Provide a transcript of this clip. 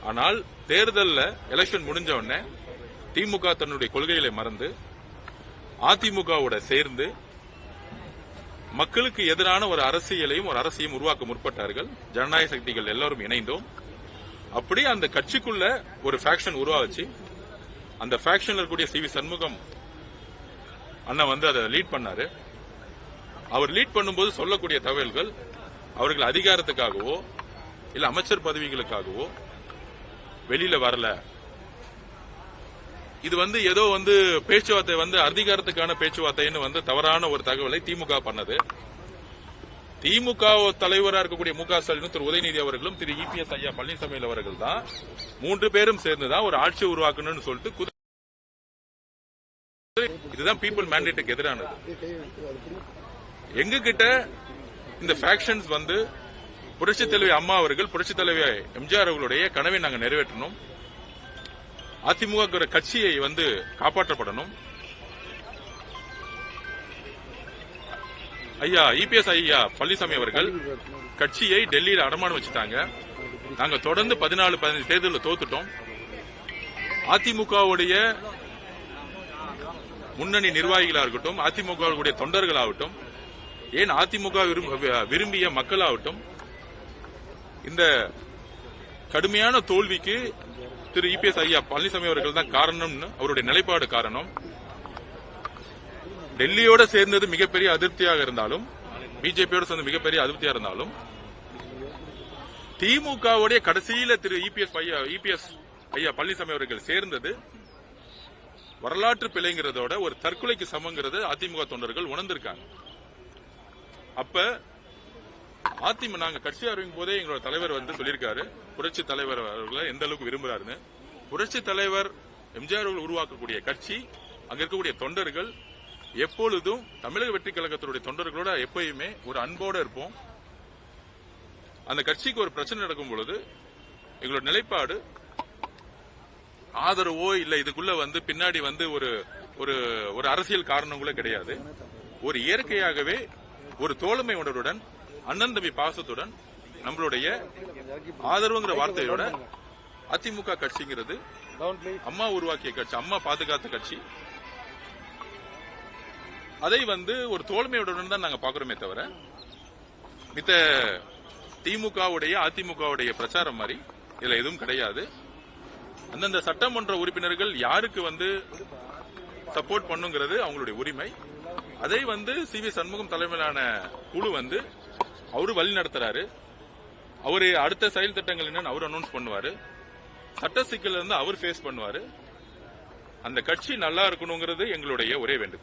ஆனால் தேர்தல்ல எலெக்ஷன் முடிஞ்ச உடனே திமுக தன்னுடைய கொள்கைகளை மறந்து அதிமுகவோட சேர்ந்து மக்களுக்கு எதிரான ஒரு அரசியலையும் ஒரு அரசையும் உருவாக்க முற்பட்டார்கள். ஜனநாயக சக்திகள் எல்லாரும் இணைந்தோம். அப்படி அந்த கட்சிக்குள்ள ஒரு ஃபேக்ஷன் உருவாச்சு. அந்த ஃபேக்ஷன்ல இருக்கக்கூடிய சி வி சண்முகம் அண்ணா அதை லீட் பண்ணாரு. அவர் லீட் பண்ணும்போது சொல்லக்கூடிய தகவல்கள் அவர்கள் அதிகாரத்துக்காகவோ இல்ல அமைச்சர் பதவிகளுக்காகவோ வெளியில வரல. இது ஏதோ பேச்சுவார்த்தை அதிகாரத்துக்கான பேச்சுவார்த்தைன்னு தவறான ஒரு தகவலை திமுக பண்ணது. திமுக தலைவராக இருக்கக்கூடிய மு.க. ஸ்டாலினும் திரு உதயநிதி அவர்களும் திரு இபிஎஸ் ஐயா பழனிசாமி அவர்கள் தான் 3 பேரும் சேர்ந்துதான் ஒரு ஆட்சி உருவாக்கணும்னு சொல்லிட்டு இதுதான் பீப்புள் மேண்டேட்டுக்கு எதிரானது. எங்க கிட்ட இந்த ஃபேக்ஷன்ஸ் புரட்சித் தலைவி அம்மா அவர்கள் புரட்சித் தலைவி எம்ஜிஆர் அவர்களுடைய கனவை நாங்கள் நிறைவேற்றணும். அதிமுக கட்சியை காப்பாற்றப்படணும். ஐயா இபிஎஸ் ஐயா பழனிசாமி அவர்கள் கட்சியை டெல்லியில் அடமானம் வச்சுட்டாங்க. நாங்க தொடர்ந்து 14-15 தேர்தலில் தோத்துட்டோம். அதிமுகவுடைய முன்னணி நிர்வாகிகளா இருக்கட்டும், அதிமுக தொண்டர்களாகட்டும், ஏன் அதிமுக விரும்பிய மக்களாகட்டும், இந்த கடுமையான தோல்விக்கு திரு இபிஎஸ் ஐயா பழனிசாமி அவர்கள் தான் காரணம்னு அவருடைய நிலைப்பாடு காரணம். டெல்லியோட சேர்ந்தது மிகப்பெரிய அதிருப்தியாக இருந்தாலும், பிஜேபியோட சேர்ந்து மிகப்பெரிய அதிருப்தியாக இருந்தாலும், திமுகவுடைய கடைசியில திரு இபிஎஸ் ஐயா பழனிசாமி அவர்கள் சேர்ந்தது வரலாற்று பிழைங்கிறதோட ஒரு தற்கொலைக்கு சமங்கிறது அதிமுக தொண்டர்கள் உணர்ந்திருக்காங்க. அப்ப அதிமுக நாங்க கட்சி அறிவிக்கும் போதே எங்களோட தலைவர் சொல்லியிருக்காரு, புரட்சி தலைவர் அவர்களை எந்த அளவுக்கு விரும்புறாருன்னு. புரட்சி தலைவர் எம்ஜிஆர் அவர்கள் உருவாக்கக்கூடிய கட்சி, அங்க இருக்கக்கூடிய தொண்டர்கள் எப்பொழுதும் தமிழக வெற்றி கழகத்தினுடைய தொண்டர்களோட எப்பயுமே ஒரு அன்போட இருப்போம். அந்த கட்சிக்கு ஒரு பிரச்சனை நடக்கும் பொழுது எங்களோட நிலைப்பாடு ஆதரவோ இல்ல இதுக்குள்ள பின்னாடி ஒரு அரசியல் காரணம் கூட கிடையாது. ஒரு இயற்கையாகவே ஒரு தோழமை உணர்வுடன் அண்ணன் தம்பி பாசத்துடன் நம்மளுடைய ஆதரவுங்கிற வார்த்தையோட அதிமுக கட்சிங்கிறது அம்மா உருவாக்கிய கட்சி, அம்மா பாதுகாத்த கட்சி. அதை ஒரு தோழமையுடன் தான் நாங்க பாக்குறோமே தவிர மித்த திமுகவுடைய அதிமுகவுடைய பிரச்சாரம் மாதிரி இதுல எதுவும் கிடையாது. அந்தந்த சட்டமன்ற உறுப்பினர்கள் யாருக்கு சப்போர்ட் பண்ணுங்கிறது அவங்களுடைய உரிமை. அதை சி வி சண்முகம் தலைமையிலான குழு அவரு வழி நடத்துறாரு. அவரு அடுத்த செயல் திட்டங்கள் என்னன்னு அவர் அனௌன்ஸ் பண்ணுவாரு. சட்ட சிக்கல் அவர் ஃபேஸ் பண்ணுவாரு. அந்த கட்சி நல்லா இருக்கணுங்கிறது எங்களுடைய ஒரே வேண்டுகோள்.